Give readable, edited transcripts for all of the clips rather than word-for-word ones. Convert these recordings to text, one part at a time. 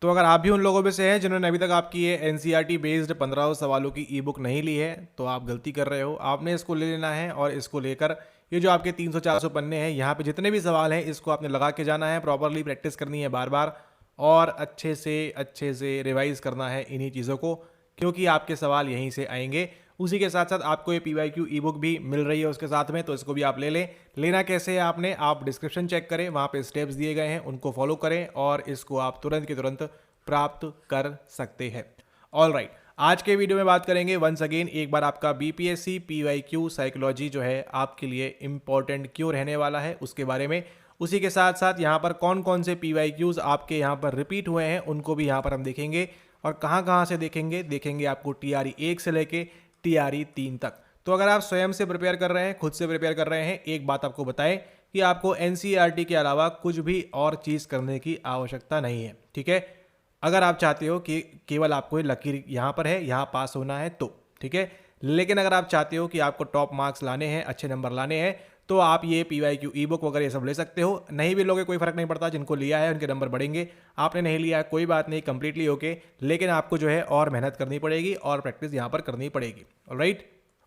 तो अगर आप भी उन लोगों में से हैं जिन्होंने अभी तक आपकी ये एनसीईआरटी बेस्ड 15 सवालों की ई बुक नहीं ली है, तो आप गलती कर रहे हो। आपने इसको ले लेना है और इसको लेकर ये जो आपके 300-400 पन्ने हैं, यहाँ पे जितने भी सवाल हैं इसको आपने लगा के जाना है, प्रॉपरली प्रैक्टिस करनी है बार बार, और अच्छे से रिवाइज करना है इन्हीं चीज़ों को, क्योंकि आपके सवाल यहीं से आएंगे। उसी के साथ साथ आपको ये PYQ ई बुक भी मिल रही है उसके साथ में, तो इसको भी आप ले लें। लेना कैसे है आपने, आप डिस्क्रिप्शन चेक करें, वहाँ पे स्टेप्स दिए गए हैं, उनको फॉलो करें और इसको आप तुरंत के तुरंत प्राप्त कर सकते हैं। ऑल राइट, आज के वीडियो में बात करेंगे वंस अगेन एक बार आपका BPSC PYQ साइकोलॉजी जो है आपके लिए इंपॉर्टेंट क्यों रहने वाला है उसके बारे में। उसी के साथ साथ यहाँ पर कौन कौन से PYQs आपके यहाँ पर रिपीट हुए हैं उनको भी यहाँ पर हम देखेंगे, और कहाँ से देखेंगे आपको TRE 1 से लेके TRE 3 तक। तो अगर आप स्वयं से प्रिपेयर कर रहे हैं, खुद से प्रिपेयर कर रहे हैं, एक बात आपको बताएं कि आपको NCERT के अलावा कुछ भी और चीज़ करने की आवश्यकता नहीं है, ठीक है। अगर आप चाहते हो कि केवल आपको लकीर यहाँ पर है, यहाँ पास होना है तो ठीक है, लेकिन अगर आप चाहते हो कि आपको टॉप मार्क्स लाने हैं, अच्छे नंबर लाने हैं, तो आप ये PYQ ई बुक वगैरह ये सब ले सकते हो। नहीं भी लोगे कोई फर्क नहीं पड़ता, जिनको लिया है उनके नंबर बढ़ेंगे, आपने नहीं लिया है कोई बात नहीं, कंप्लीटली ओके, लेकिन आपको जो है और मेहनत करनी पड़ेगी और प्रैक्टिस यहाँ पर करनी पड़ेगी। ऑलराइट,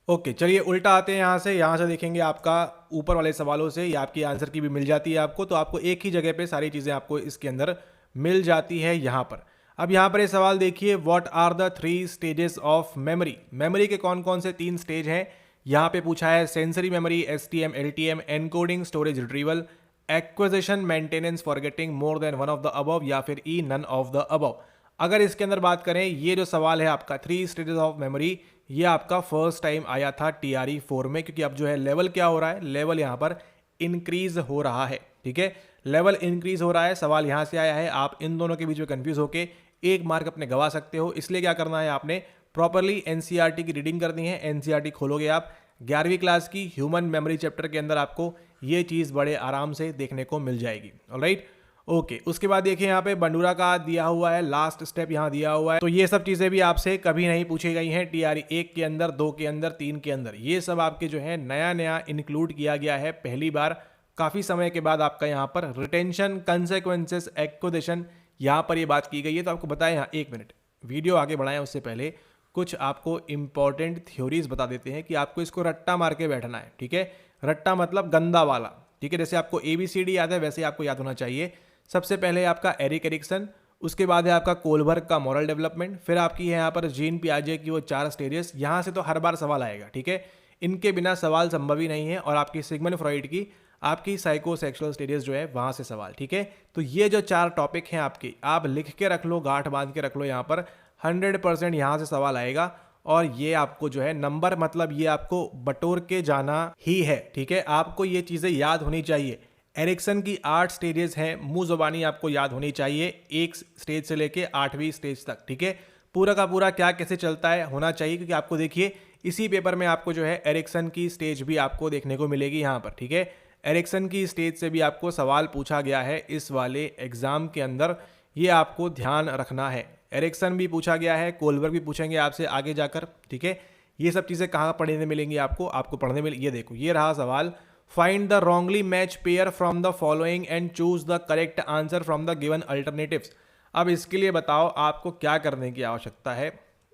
ओके, चलिए उल्टा आते हैं यहाँ से देखेंगे आपका ऊपर वाले सवालों से या आपकी आंसर की भी मिल जाती है आपको, तो आपको एक ही जगह पे सारी चीज़ें आपको इसके अंदर मिल जाती है यहाँ पर। अब यहाँ पर ये सवाल देखिए, what are the 3 stages of memory. Memory के कौन कौन से 3 स्टेज हैं यहाँ पे पूछा है। Sensory memory, STM, LTM, encoding, storage, retrieval, acquisition, maintenance, forgetting, more than one of the above, या फिर E none of the above. अगर इसके अंदर बात करें, ये जो सवाल है आपका 3 स्टेजेस ऑफ मेमोरी, ये आपका फर्स्ट टाइम आया था TRE 4 में, क्योंकि अब जो है लेवल क्या हो रहा है, लेवल यहाँ पर इंक्रीज हो रहा है, ठीक है, लेवल इंक्रीज हो रहा है। सवाल यहाँ से आया है, आप इन दोनों के बीच में कंफ्यूज होके एक मार्क अपने गवा सकते हो। इसलिए क्या करना है, आपने प्रॉपरली NCERT की रीडिंग करनी है। NCERT खोलोगे आप 11वीं क्लास की ह्यूमन मेमोरी चैप्टर के अंदर, आपको ये चीज़ बड़े आराम से देखने को मिल जाएगी। ऑलराइट, ओके, उसके बाद देखिए यहाँ पे बंडूरा का दिया हुआ है, लास्ट स्टेप यहाँ दिया हुआ है। तो ये सब चीज़ें भी आपसे कभी नहीं पूछी गई हैं TRE 1 के अंदर, 2 के अंदर, 3 के अंदर। ये सब आपके जो है नया इंक्लूड किया गया है पहली बार, काफ़ी समय के बाद आपका यहाँ पर रिटेंशन, कंसेक्वेंसेस, एक्विजिशन, यहाँ पर ये बात की गई है। तो आपको बताएं, यहाँ 1 मिनट वीडियो आगे बढ़ाएं उससे पहले कुछ आपको इंपॉर्टेंट थ्योरीज बता देते हैं कि आपको इसको रट्टा मार के बैठना है, ठीक है। रट्टा मतलब गंदा वाला, ठीक है। जैसे आपको ABCD याद है वैसे आपको याद होना चाहिए। सबसे पहले आपका एरिक एरिक्सन, उसके बाद है आपका कोलबर्ग का मॉरल डेवलपमेंट, फिर आपकी है यहाँ पर जीन पियाजे की वो 4 स्टेजेस। यहाँ से तो हर बार सवाल आएगा, ठीक है, इनके बिना सवाल संभव ही नहीं है। और आपकी सिगमंड फ्रॉइड की आपकी साइकोसेक्सुअल स्टेजेस जो है वहाँ से सवाल, ठीक है। तो ये जो 4 टॉपिक हैं आपके, आप लिख के रख लो, गांठ बांध के रख लो, यहाँ पर 100% यहाँ से सवाल आएगा। और ये आपको जो है नंबर, मतलब ये आपको बटोर के जाना ही है, ठीक है। आपको ये चीज़ें याद होनी चाहिए। एरिक्सन की 8 स्टेजेस हैं, मुंह ज़बानी आपको याद होनी चाहिए, 1 स्टेज से लेके 8वीं स्टेज तक, ठीक है। पूरा का पूरा क्या कैसे चलता है होना चाहिए, क्योंकि आपको देखिए इसी पेपर में आपको जो है एरिक्सन की स्टेज भी आपको देखने को मिलेगी यहाँ पर, ठीक है। एरिक्सन की स्टेज से भी आपको सवाल पूछा गया है इस वाले एग्जाम के अंदर, ये आपको ध्यान रखना है। एरिक्सन भी पूछा गया है, कोलबर्ग भी पूछेंगे आपसे आगे जाकर, ठीक है। ये सब चीज़ें कहाँ पढ़ने मिलेंगी आपको पढ़ने मिल, ये देखो ये रहा सवाल, find the wrongly match pair from the following and choose the correct answer from the given alternatives. अब इसके लिए बताओ आपको क्या करने की आवश्यकता है।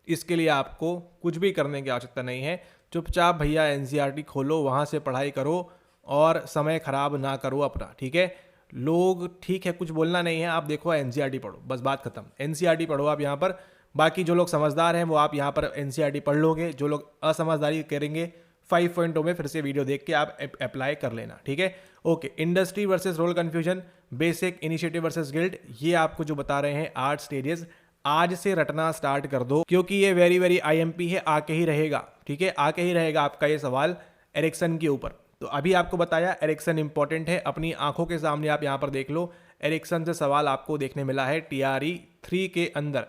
इसके लिए आपको कुछ भी करने की आवश्यकता नहीं है, चुपचाप भैया NCERT खोलो, वहाँ से पढ़ाई करो और समय खराब ना करो अपना, ठीक है। लोग ठीक है कुछ बोलना नहीं है, आप देखो NCERT पढ़ो, बस बात खत्म। NCERT पढ़ो आप यहाँ पर, बाकी जो लोग समझदार हैं वो आप यहाँ पर NCERT पढ़ लोगे, जो लोग असमझदारी करेंगे 5 पॉइंटों में फिर से वीडियो देख के आप अप्लाई कर लेना, ठीक है। Okay, industry versus role confusion, basic, initiative versus guilt, ये आपको जो बता रहे हैं 8 स्टेजेस, आज से रटना स्टार्ट कर दो, क्योंकि ये वेरी IMP है, आके ही रहेगा, ठीक है, आके ही रहेगा आपका ये सवाल एरिक्सन के ऊपर। तो अभी आपको बताया एरिक्सन इंपॉर्टेंट है, अपनी आंखों के सामने आप यहाँ पर देख लो, एरिक्सन से सवाल आपको देखने मिला है TRE 3 के अंदर।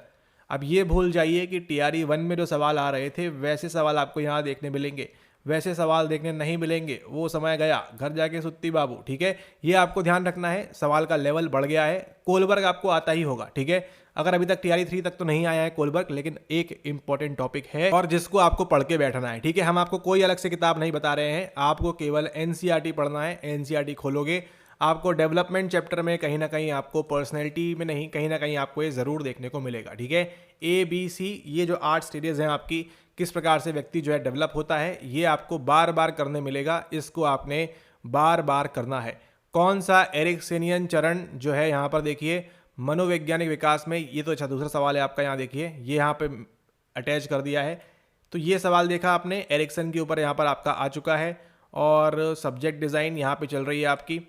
अब ये भूल जाइए कि TRE 1 में जो सवाल आ रहे थे वैसे सवाल आपको यहाँ देखने मिलेंगे, वैसे सवाल देखने नहीं मिलेंगे, वो समय गया, घर जाके सुत्ती बाबू, ठीक है। ये आपको ध्यान रखना है, सवाल का लेवल बढ़ गया है। कोलबर्ग आपको आता ही होगा, ठीक है, अगर अभी तक TRE 3 तक तो नहीं आया है कोलबर्ग, लेकिन एक इंपॉर्टेंट टॉपिक है और जिसको आपको पढ़ के बैठना है, ठीक है। हम आपको कोई अलग से किताब नहीं बता रहे हैं, आपको केवल NCERT पढ़ना है। NCERT खोलोगे, आपको डेवलपमेंट चैप्टर में कहीं ना कहीं आपको पर्सनैलिटी में नहीं, कहीं ना कहीं आपको ये ज़रूर देखने को मिलेगा। ठीक है, ABC ये जो 8 स्टेजेस हैं आपकी, किस प्रकार से व्यक्ति जो है डेवलप होता है, ये आपको बार बार करने मिलेगा। इसको आपने बार बार करना है। कौन सा एरिक्सेनियन चरण जो है यहाँ पर देखिए मनोवैज्ञानिक विकास में, ये तो अच्छा दूसरा सवाल है आपका, यहाँ देखिए ये यहाँ पे अटैच कर दिया है। तो ये सवाल देखा आपने एरिक्सन के ऊपर, यहाँ पर आपका आ चुका है। और सब्जेक्ट डिज़ाइन यहाँ पे चल रही है आपकी।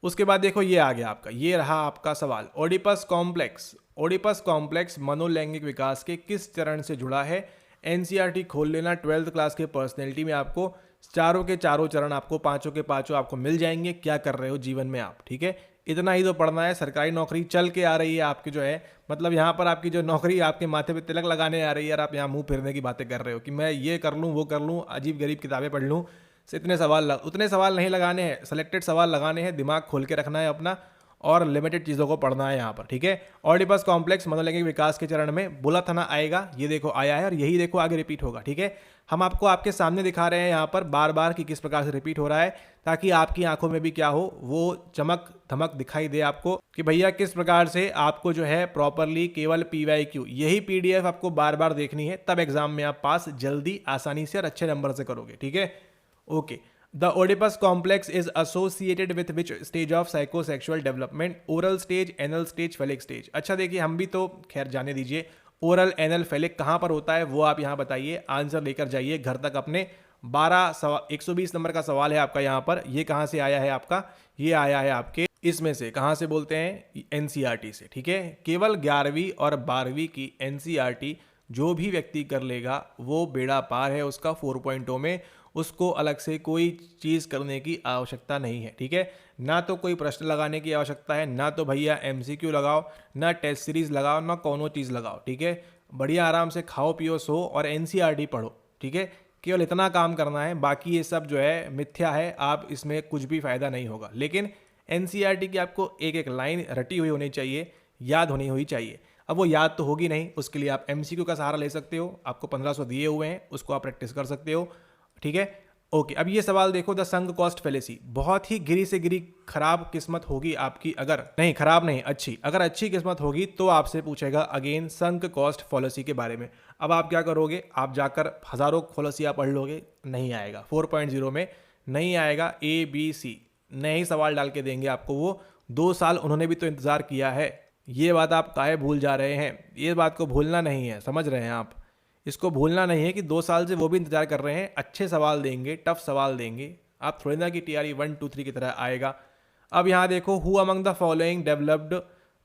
उसके बाद देखो ये आ गया आपका, ये रहा आपका सवाल, ओडिपस कॉम्प्लेक्स। ओडिपस कॉम्प्लेक्स मनोलैंगिक विकास के किस चरण से जुड़ा है? एनसीईआरटी खोल लेना, 12th क्लास के पर्सनैलिटी में आपको चारों के चारों चरण, आपको पांचों के पांचों आपको मिल जाएंगे। क्या कर रहे हो जीवन में आप, ठीक है, इतना ही तो पढ़ना है। सरकारी नौकरी चल के आ रही है आपकी जो है, मतलब यहाँ पर आपकी जो नौकरी आपके माथे पे तिलक लगाने आ रही है, यार आप यहाँ मुंह फिरने की बातें कर रहे हो कि मैं ये कर लूँ वो कर लूँ, अजीब गरीब किताबें पढ़ लूँ। इतने सवाल उतने सवाल नहीं लगाने हैं, सेलेक्टेड सवाल लगाने हैं, दिमाग खोल के रखना है अपना और लिमिटेड चीज़ों को पढ़ना है यहाँ पर। ठीक है, ऑडिपस कॉम्प्लेक्स मनोलैंगिक विकास के चरण में बोला था ना आएगा, ये देखो आया है और यही देखो आगे रिपीट होगा। ठीक है, हम आपको आपके सामने दिखा रहे हैं यहाँ पर बार बार कि किस प्रकार से रिपीट हो रहा है, ताकि आपकी आंखों में भी क्या हो, वो चमक धमक दिखाई दे आपको कि भैया किस प्रकार से आपको जो है प्रॉपरली केवल PYQ यही PDF आपको बार बार देखनी है, तब एग्जाम में आप पास जल्दी आसानी से और अच्छे नंबर से करोगे। ठीक है, okay. The Oedipus complex is associated with which stage of psychosexual development? Oral stage, anal stage, phallic stage। अच्छा देखिए, हम भी तो खैर जाने दीजिए, ओरल एनल फेलिक कहाँ पर होता है वो आप यहाँ बताइए, आंसर लेकर जाइए घर तक अपने। 120 नंबर का सवाल है आपका यहाँ पर। ये कहाँ से आया है आपका? ये आया है आपके इसमें से, कहाँ से बोलते हैं, NCERT से। ठीक है, केवल 11वीं और 12वीं की NCERT जो भी व्यक्ति कर लेगा वो बेड़ा पार है उसका 4.0 में, उसको अलग से कोई चीज़ करने की आवश्यकता नहीं है। ठीक है, ना तो कोई प्रश्न लगाने की आवश्यकता है, ना तो भैया MCQ लगाओ, ना टेस्ट सीरीज लगाओ, ना कोनो चीज़ लगाओ। ठीक है, बढ़िया आराम से खाओ पियो सो और NCERT पढ़ो। ठीक है, केवल इतना काम करना है, बाकी ये सब जो है मिथ्या है, आप इसमें कुछ भी फायदा नहीं होगा। लेकिन NCERT की आपको एक एक लाइन रटी हुई होनी चाहिए, याद होनी हुई चाहिए। अब वो याद तो होगी नहीं, उसके लिए आप MCQ का सहारा ले सकते हो, आपको 1500 दिए हुए हैं, उसको आप प्रैक्टिस कर सकते हो। ठीक है, ओके। अब ये सवाल देखो, द संक कॉस्ट फेलेसी, बहुत ही गिरी से गिरी खराब किस्मत होगी आपकी, अगर नहीं खराब नहीं अच्छी, अगर अच्छी किस्मत होगी तो आपसे पूछेगा अगेन संक कॉस्ट फॉलोसी के बारे में। अब आप क्या करोगे, आप जाकर हजारों फॉलोसी आप पढ़ लोगे, नहीं आएगा 4.0 में, नहीं आएगा। ABC नए ही सवाल डाल के देंगे आपको वो। 2 साल उन्होंने भी तो इंतजार किया है, ये बात आप काहे भूल जा रहे हैं? ये बात को भूलना नहीं है, समझ रहे हैं आप? इसको भूलना नहीं है कि 2 साल से वो भी इंतजार कर रहे हैं। अच्छे सवाल देंगे, टफ सवाल देंगे, आप थोड़ी ना कि TRE 1 2 3 की तरह आएगा। अब यहाँ देखो, who among the following developed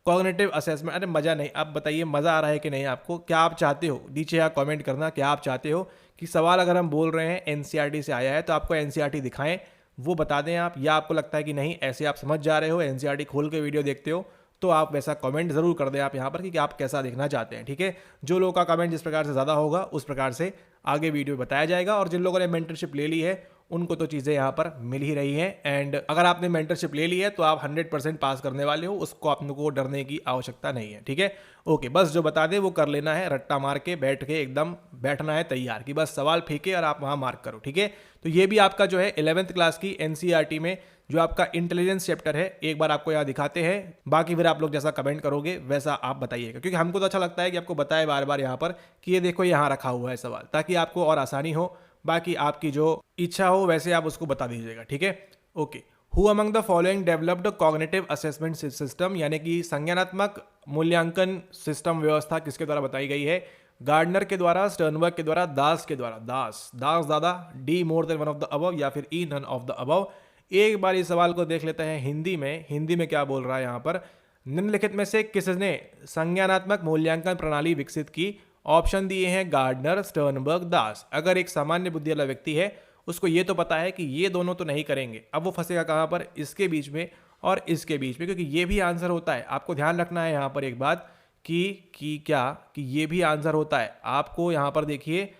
cognitive assessment. अरे मज़ा नहीं, आप बताइए मज़ा आ रहा है कि नहीं आपको? क्या आप चाहते हो, नीचे यहाँ कमेंट करना, क्या आप चाहते हो कि सवाल अगर हम बोल रहे हैं NCERT से आया है तो आपको NCERT दिखाएं, वो बता दें आप, या आपको लगता है कि नहीं ऐसे आप समझ जा रहे हो, NCERT खोल के वीडियो देखते हो, तो आप वैसा कमेंट जरूर कर दें आप यहाँ पर कि आप कैसा देखना चाहते हैं। ठीक है, जो लोगों का कमेंट जिस प्रकार से ज़्यादा होगा उस प्रकार से आगे वीडियो बताया जाएगा। और जिन लोगों ने मेंटरशिप ले ली है उनको तो चीज़ें यहाँ पर मिल ही रही हैं। एंड अगर आपने मेंटरशिप ले ली है तो आप 100% पास करने वाले हो, उसको आपको डरने की आवश्यकता नहीं है। ठीक है, ओके, बस जो बता दे वो कर लेना है, रट्टा मार के बैठ के एकदम बैठना है तैयार कि बस सवाल फेंके और आप वहाँ मार्क करो। ठीक है, तो ये भी आपका जो है 11th क्लास की NCERT में जो आपका इंटेलिजेंस चैप्टर है, एक बार आपको यहाँ दिखाते हैं, बाकी फिर आप लोग जैसा कमेंट करोगे वैसा आप बताइएगा, क्योंकि हमको तो अच्छा लगता है कि आपको बताए बार बार यहाँ पर कि ये देखो यहाँ रखा हुआ है सवाल, ताकि आपको और आसानी हो। बाकी आपकी जो इच्छा हो वैसे आप उसको बता दीजिएगा। ठीक है, okay. Who among the following developed cognitive assessment system, यानी कि संज्ञानात्मक मूल्यांकन सिस्टम व्यवस्था किसके द्वारा बताई गई है? गार्डनर के द्वारा, स्टर्नबर्ग के द्वारा, दास के द्वारा। दास दादा, D more than one of the above, या फिर E none of the above. एक बार इस सवाल को देख लेते हैं हिंदी में। हिंदी में क्या बोल रहा है यहाँ पर, निम्नलिखित में से किसने संज्ञानात्मक मूल्यांकन प्रणाली विकसित की? ऑप्शन दिए हैं गार्डनर, स्टर्नबर्ग, दास। अगर एक सामान्य बुद्धि वाला व्यक्ति है उसको ये तो पता है कि ये दोनों तो नहीं करेंगे, अब वो फंसेगा कहाँ पर? इसके बीच में और इसके बीच में, क्योंकि ये भी आंसर होता है। आपको ध्यान रखना है यहाँ पर एक बात कि क्या कि ये भी आंसर होता है। आपको यहाँ पर देखिए,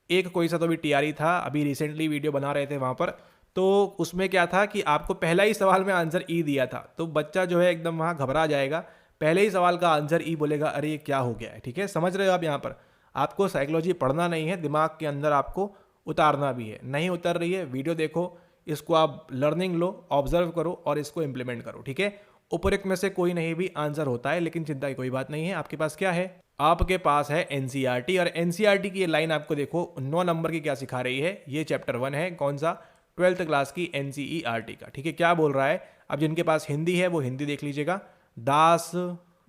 एक कोई सा तो भी TRE था, अभी रिसेंटली वीडियो बना रहे थे वहाँ पर, तो उसमें क्या था कि आपको पहला ही सवाल में आंसर ई दिया था, तो बच्चा जो है एकदम वहाँ घबरा जाएगा, पहले ही सवाल का आंसर ई बोलेगा, अरे ये क्या हो गया है। ठीक है, समझ रहे हो आप? यहाँ पर आपको साइकोलॉजी पढ़ना नहीं है, दिमाग के अंदर आपको उतारना भी है। नहीं उतर रही है, वीडियो देखो, इसको आप लर्निंग लो, ऑब्जर्व करो और इसको इंप्लीमेंट करो, ठीक है। उपरोक्त में से कोई नहीं भी आंसर होता है, लेकिन चिंता की कोई बात नहीं है। आपके पास क्या है? आपके पास है एनसीईआरटी, और एनसीईआरटी की ये लाइन आपको देखो 9 नंबर की क्या सिखा रही है। ये चैप्टर 1 है, कौन सा? 12th क्लास की एनसीईआरटी का, ठीक है। क्या बोल रहा है? अब जिनके पास हिंदी है वो हिंदी देख लीजिएगा। दास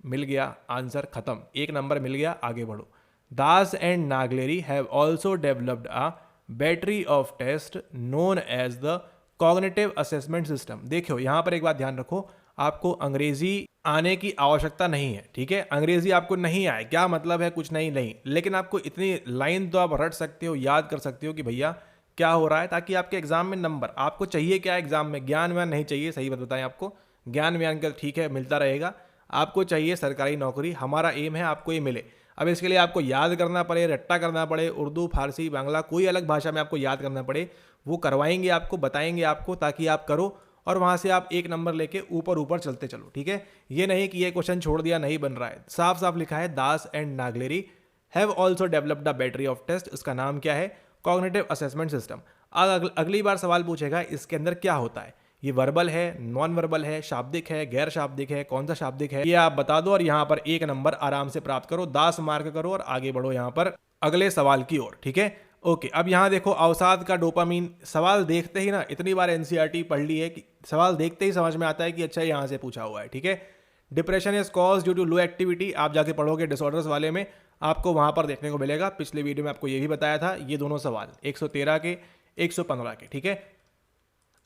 मिल गया, आंसर खत्म, 1 नंबर मिल गया, आगे बढ़ो। Das and Naglieri have also developed a battery of test known as the cognitive assessment system. देखो यहां पर एक बात ध्यान रखो, आपको अंग्रेजी आने की आवश्यकता नहीं है, ठीक है। अंग्रेजी आपको नहीं आए, क्या मतलब है? कुछ नहीं, लेकिन आपको इतनी लाइन तो आप रट सकते हो, याद कर सकते हो कि भैया क्या हो रहा है, ताकि आपके एग्जाम में नंबर, आपको चाहिए क्या एग्जाम में? ज्ञान व्यान नहीं चाहिए, सही बात बताएं आपको। ज्ञान व्यान का ठीक है मिलता रहेगा, आपको चाहिए सरकारी नौकरी। हमारा एम है आपको ये मिले। अब इसके लिए आपको याद करना पड़े, रट्टा करना पड़े, उर्दू, फारसी, बांग्ला, कोई अलग भाषा में आपको याद करना पड़े, वो करवाएंगे आपको, बताएंगे आपको, ताकि आप करो और वहां से आप 1 नंबर लेके ऊपर ऊपर चलते चलो, ठीक है। ये नहीं कि ये क्वेश्चन छोड़ दिया, नहीं बन रहा है, साफ साफ लिखा है Das and Naglieri have also developed a battery of test. इसका नाम क्या है? Cognitive assessment system. अगली बार सवाल पूछेगा इसके अंदर क्या होता है, ये वर्बल है, नॉन वर्बल है, शाब्दिक है, गैर शाब्दिक है, कौन सा शाब्दिक है, ये आप बता दो और यहाँ पर 1 नंबर आराम से प्राप्त करो, 10 मार्क करो और आगे बढ़ो यहाँ पर अगले सवाल की ओर, ठीक है। ओके, अब यहाँ देखो अवसाद का डोपामीन। सवाल देखते ही ना, इतनी बार एनसीईआरटी पढ़ ली है कि सवाल देखते ही समझ में आता है कि अच्छा यहाँ से पूछा हुआ है, ठीक है। Depression is cause due to low activity, आप जाके पढ़ोगे डिसऑर्डर्स वाले में, आपको वहां पर देखने को मिलेगा। पिछले वीडियो में आपको ये भी बताया था, ये दोनों सवाल 113 के 115 के, ठीक है।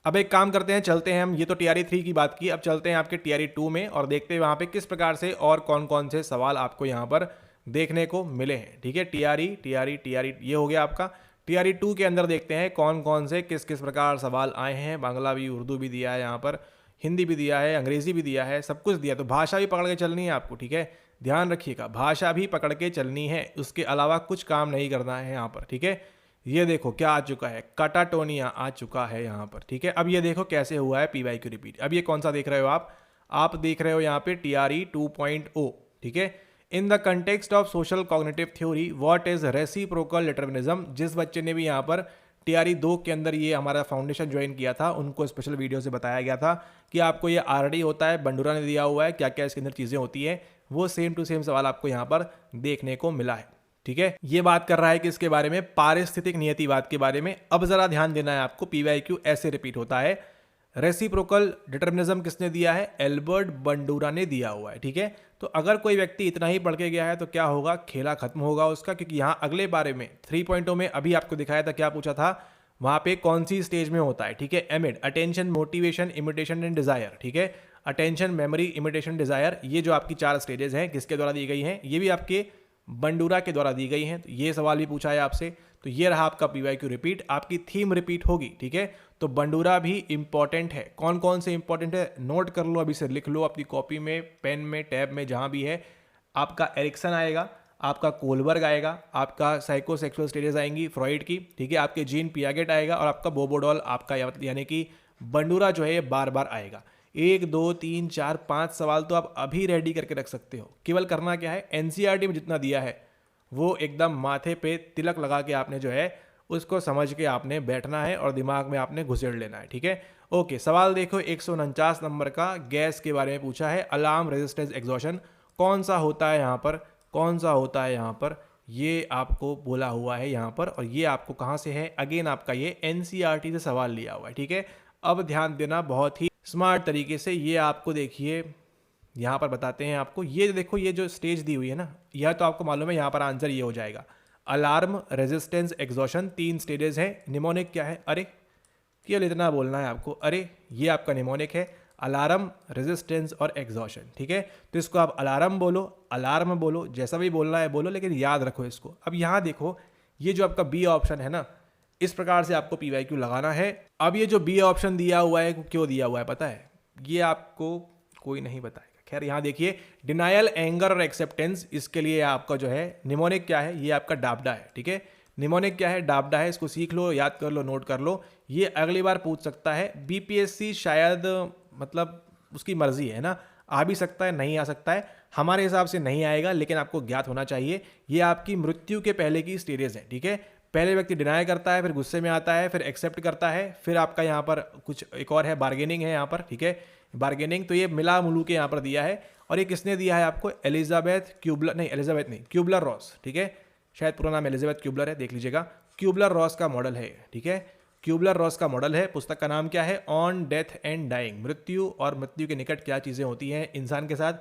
अब एक काम करते हैं, चलते हैं हम, ये तो टीआरई 3 की बात की, अब चलते हैं आपके टीआरई 2 में और देखते हैं वहां पे किस प्रकार से और कौन कौन से सवाल आपको यहाँ पर देखने को मिले हैं, ठीक है। टीआरई ये हो गया आपका। टीआरई 2 के अंदर देखते हैं कौन कौन से किस किस प्रकार सवाल आए हैं। बांग्ला भी, उर्दू भी दिया है यहाँ पर, हिंदी भी दिया है, अंग्रेजी भी दिया है, सब कुछ दिया। तो भाषा भी पकड़ के चलनी है आपको, ठीक है। ध्यान रखिएगा, भाषा भी पकड़ के चलनी है, उसके अलावा कुछ काम नहीं करना है यहाँ पर, ठीक है। ये देखो क्या आ चुका है, काटाटोनिया आ चुका है यहाँ पर, ठीक है। अब ये देखो कैसे हुआ है पीवाईक्यू रिपीट। अब ये कौन सा देख रहे हो आप देख रहे हो यहाँ पे टीआरई 2.0, ठीक है। In the context of social cognitive theory what is reciprocal determinism. जिस बच्चे ने भी यहाँ पर टीआरई 2 के अंदर ये हमारा फाउंडेशन ज्वाइन किया था, उनको स्पेशल वीडियो से बताया गया था कि आपको ये आरडी होता है, बंडूरा ने दिया हुआ है, क्या क्या इसके अंदर चीज़ें होती है, वो सेम टू सेम सवाल आपको यहाँ पर देखने को मिला है, ठीक है। ये बात कर रहा है कि इसके बारे में, पारिस्थितिक नियतिवाद के बारे में। अब जरा ध्यान देना है आपको, पीवाईक्यू ऐसे रिपीट होता है। रेसिप्रोकल डिटर्मिनिज्म किसने दिया है? एल्बर्ट बंडूरा ने दिया हुआ है, ठीक है। तो अगर कोई व्यक्ति इतना ही पढ़ के गया है तो क्या होगा? खेला खत्म होगा उसका, क्योंकि यहाँ अगले बारे में 3.0 में अभी आपको दिखाया था, क्या पूछा था वहां पे, कौन सी स्टेज में होता है, ठीक है। एमिड, attention, motivation, imitation and desire, ठीक है। अटेंशन, मेमोरी, इमिटेशन, डिजायर, ये जो आपकी 4 स्टेजेस हैं किसके द्वारा दी गई हैं? ये भी आपके बंडूरा के द्वारा दी गई हैं। तो ये सवाल भी पूछा है आपसे, तो ये रहा आपका पीवाईक्यू रिपीट, आपकी थीम रिपीट होगी, ठीक है। तो बंडूरा भी इंपॉर्टेंट है। कौन कौन से इंपॉर्टेंट है नोट कर लो, अभी से लिख लो अपनी कॉपी में, पेन में, टैब में, जहां भी है। आपका एरिक्सन आएगा, आपका कोलबर्ग आएगा, आपका साइकोसेक्सुअल स्टेजेस आएंगी फ्रॉइड की, ठीक है। आपके जीन पियागेट आएगा और आपका बोबोडॉल, आपका यानी कि बंडूरा जो है ये बार बार आएगा। 1 2 3 4 5 सवाल तो आप अभी रेडी करके रख सकते हो। केवल करना क्या है, एनसीईआरटी में जितना दिया है वो एकदम माथे पे तिलक लगा के आपने जो है उसको समझ के आपने बैठना है और दिमाग में आपने घुसेड़ लेना है, ठीक है। ओके, सवाल देखो 149 नंबर का, गैस के बारे में पूछा है। अलार्म रेजिस्टेंस एग्जॉशन कौन सा होता है यहाँ पर, कौन सा होता है यहाँ पर, ये आपको बोला हुआ है यहाँ पर। और ये आपको कहाँ से है? अगेन आपका ये एनसीईआरटी से सवाल लिया हुआ है, ठीक है। अब ध्यान देना बहुत ही स्मार्ट तरीके से, ये आपको देखिए यहाँ पर बताते हैं आपको। ये देखो, ये जो स्टेज दी हुई है ना, यह तो आपको मालूम है, यहाँ पर आंसर ये हो जाएगा। अलार्म, रेजिस्टेंस, एग्जॉशन, 3 स्टेजेस हैं। निमोनिक क्या है? अरे केवल इतना बोलना है आपको, अरे ये आपका निमोनिक है, अलार्म, रेजिस्टेंस और एग्जॉशन, ठीक है। तो इसको आप अलार्म बोलो, जैसा भी बोलना है बोलो, लेकिन याद रखो इसको। अब यहाँ देखो, ये जो आपका बी ऑप्शन है ना, इस प्रकार से आपको पीवाईक्यू लगाना है। अब ये जो बी ऑप्शन दिया हुआ है, क्यों दिया हुआ है पता है? ये आपको कोई नहीं बताएगा। खैर यहाँ देखिए, डिनायल, एंगर और एक्सेप्टेंस, इसके लिए आपका जो है निमोनिक क्या है? ये आपका डाबडा है, ठीक है। निमोनिक क्या है? डाबडा है। इसको सीख लो, याद कर लो, नोट कर लो, ये अगली बार पूछ सकता है। बीपीएससी शायद, मतलब उसकी मर्जी है ना, आ भी सकता है, नहीं आ सकता है। हमारे हिसाब से नहीं आएगा, लेकिन आपको ज्ञात होना चाहिए ये आपकी मृत्यु के पहले की स्टेजेस है, ठीक है। पहले व्यक्ति डिनाई करता है, फिर गुस्से में आता है, फिर एक्सेप्ट करता है, फिर आपका यहाँ पर कुछ एक और है, बार्गेनिंग है यहाँ पर, ठीक है, बार्गेनिंग। तो ये मिला मुलू के यहाँ पर दिया है, और ये किसने दिया है आपको? एलिजाबेथ क्यूबलर रॉस, ठीक है, शायद पूरा नाम एलिजाबेथ क्यूबलर है, देख लीजिएगा। क्यूबलर रॉस का मॉडल है, ठीक है, क्यूबलर रॉस का मॉडल है। पुस्तक का नाम क्या है? ऑन डेथ एंड डाइंग, मृत्यु और मृत्यु के निकट क्या चीज़ें होती हैं इंसान के साथ।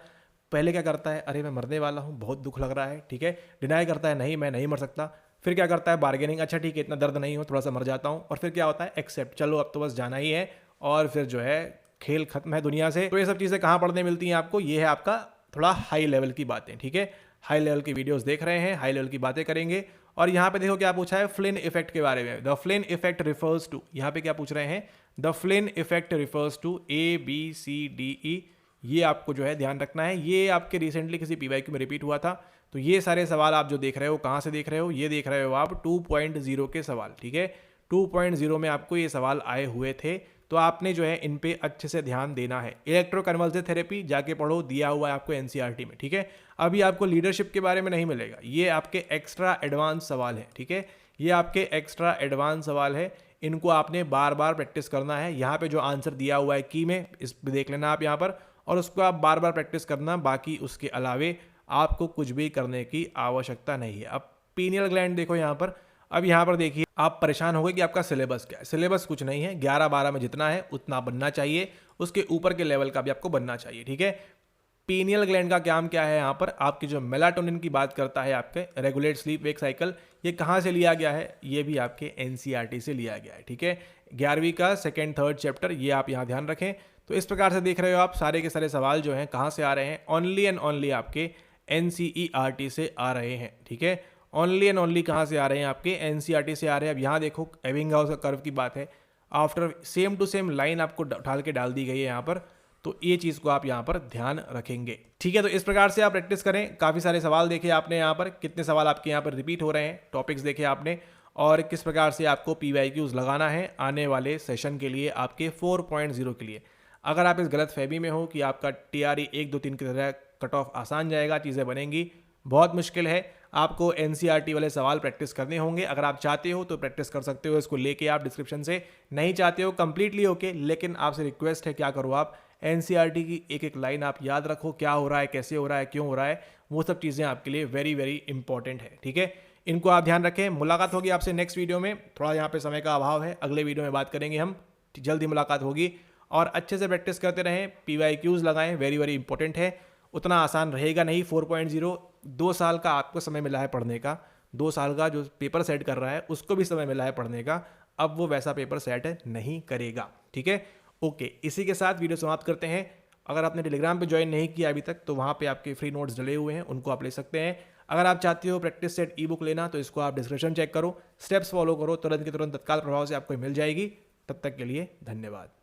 पहले क्या करता है? अरे मैं मरने वाला हूँ, बहुत दुख लग रहा है, ठीक है, डिनाई करता है, नहीं मैं नहीं मर सकता। फिर क्या करता है? बार्गेनिंग, अच्छा ठीक है इतना दर्द नहीं हो, थोड़ा सा मर जाता हूँ। और फिर क्या होता है? एक्सेप्ट, चलो अब तो बस जाना ही है, और फिर जो है खेल खत्म है दुनिया से। तो ये सब चीज़ें कहाँ पढ़ने मिलती हैं आपको? ये है आपका थोड़ा हाई लेवल की बातें, ठीक है, हाई लेवल की वीडियोस देख रहे हैं, हाई लेवल की बातें करेंगे। और यहाँ पे देखो क्या पूछा है? फ्लिन इफेक्ट के बारे में। The Flynn effect refers to, यहाँ पे क्या पूछ रहे हैं? The Flynn effect refers to ABCDE। ये आपको जो है ध्यान रखना है, ये आपके रिसेंटली किसी PYQ में रिपीट हुआ था। तो ये सारे सवाल आप जो देख रहे हो, कहाँ से देख रहे हो? ये देख रहे हो आप 2.0 के सवाल, ठीक है, 2.0 में आपको ये सवाल आए हुए थे। तो आपने जो है इन पे अच्छे से ध्यान देना है। इलेक्ट्रोकन्वल्सिव थेरेपी जाके पढ़ो, दिया हुआ है आपको NCERT में, ठीक है। अभी आपको लीडरशिप के बारे में नहीं मिलेगा, ये आपके एक्स्ट्रा एडवांस सवाल है, ठीक है, ये आपके एक्स्ट्रा एडवांस सवाल है। इनको आपने बार बार प्रैक्टिस करना है। यहाँ पे जो आंसर दिया हुआ है की में, इस पे देख लेना आप यहाँ पर, और उसको आप बार बार प्रैक्टिस करना। बाकी उसके अलावे आपको कुछ भी करने की आवश्यकता नहीं है। अब पीनियल ग्लैंड देखो यहाँ पर। अब यहाँ पर देखिए, आप परेशान हो गए कि आपका सिलेबस क्या है। सिलेबस कुछ नहीं है, 11-12 में जितना है उतना बनना चाहिए, उसके ऊपर के लेवल का भी आपको बनना चाहिए, ठीक है। पीनियल ग्लैंड का काम क्या है? यहाँ पर आपकी जो मेलाटोनिन की बात करता है, आपके रेगुलेट स्लीप वेक साइकिल, ये कहाँ से लिया गया है? ये भी आपके NCERT से लिया गया है, ठीक है, 11वीं का 2nd 3rd चैप्टर, ये आप यहाँ ध्यान रखें। तो इस प्रकार से देख रहे हो आप, सारे के सारे सवाल जो हैं कहाँ से आ रहे हैं? ओनली एंड ओनली आपके NCERT से आ रहे हैं, ठीक है, ओनली एंड ओनली कहाँ से आ रहे हैं? आपके NCERT से आ रहे हैं। अब यहाँ देखो एबिंगहाउस का कर्व की बात है, after same to same line आपको उठाल के डाल दी गई है यहाँ पर। तो ये चीज़ को आप यहाँ पर ध्यान रखेंगे, ठीक है। तो इस प्रकार से आप प्रैक्टिस करें। काफ़ी सारे सवाल देखे आपने यहाँ पर, कितने सवाल आपके यहाँ पर रिपीट हो रहे हैं, टॉपिक्स देखे आपने, और किस प्रकार से आपको PYQs लगाना है आने वाले सेशन के लिए, आपके 4.0 के लिए। अगर आप इस गलत फहमी में हो कि आपका TRE 1, 2, 3 की तरह कट ऑफ आसान जाएगा, चीज़ें बनेंगी, बहुत मुश्किल है। आपको NCERT वाले सवाल प्रैक्टिस करने होंगे। अगर आप चाहते हो तो प्रैक्टिस कर सकते हो, इसको लेके आप डिस्क्रिप्शन से। नहीं चाहते हो, कंप्लीटली ओके, लेकिन आपसे रिक्वेस्ट है, क्या करो आप NCERT की एक एक लाइन आप याद रखो, क्या हो रहा है, कैसे हो रहा है, क्यों हो रहा है, वो सब चीज़ें आपके लिए वेरी वेरी इंपॉर्टेंट है, ठीक है। इनको आप ध्यान रखें। मुलाकात होगी आपसे नेक्स्ट वीडियो में, थोड़ा यहाँ पे समय का अभाव है, अगले वीडियो में बात करेंगे हम, जल्दी मुलाकात होगी। और अच्छे से प्रैक्टिस करते रहें, PYQs लगाएं, वेरी वेरी इंपॉर्टेंट है। उतना आसान रहेगा नहीं 4.0, 2 साल का आपको समय मिला है पढ़ने का, 2 साल का जो पेपर सेट कर रहा है उसको भी समय मिला है पढ़ने का, अब वो वैसा पेपर सेट नहीं करेगा, ठीक है, ओके। इसी के साथ वीडियो समाप्त करते हैं। अगर आपने टेलीग्राम पे ज्वाइन नहीं किया अभी तक, तो वहाँ पे आपके फ्री नोट्स डले हुए हैं, उनको आप ले सकते हैं। अगर आप चाहते हो प्रैक्टिस सेट ई-बुक लेना, तो इसको आप डिस्क्रिप्शन चेक करो, स्टेप्स फॉलो करो, तुरंत के तुरंत तत्काल प्रभाव से आपको मिल जाएगी। तब तक के लिए धन्यवाद।